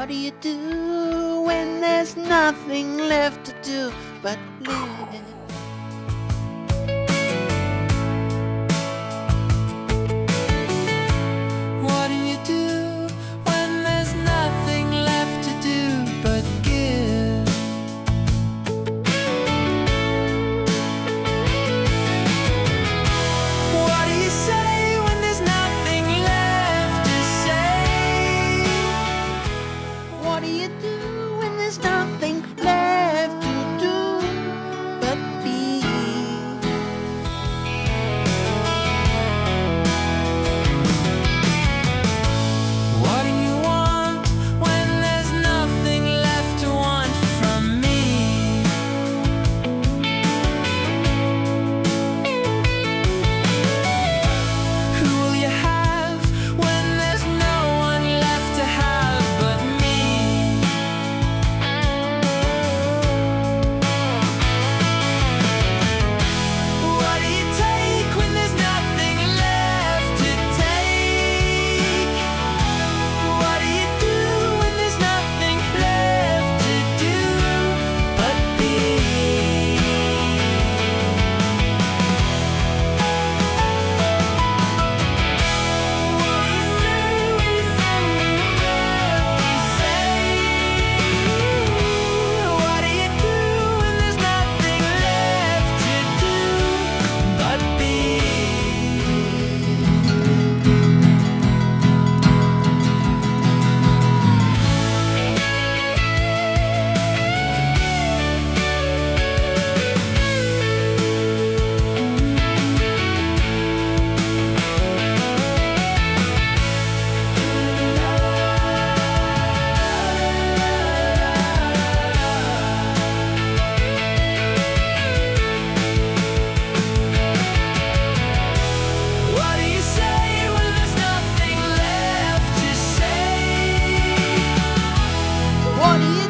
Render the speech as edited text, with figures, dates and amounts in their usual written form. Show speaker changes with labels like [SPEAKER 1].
[SPEAKER 1] What do you do when there's nothing left to do but live?
[SPEAKER 2] What do you do when there's nothing left to do but give? What do you say when there's nothing left to say?
[SPEAKER 1] What do you do when there's nothing left to do but be?
[SPEAKER 2] What do you want when there's nothing left to want from me? Who will you have when there's no one left to have but me? What do you take when there's nothing left to take? What do you do when there's nothing left to do but be? What do you do when there's nothing left to do but be? What do you say when there's nothing left to say?
[SPEAKER 1] What do you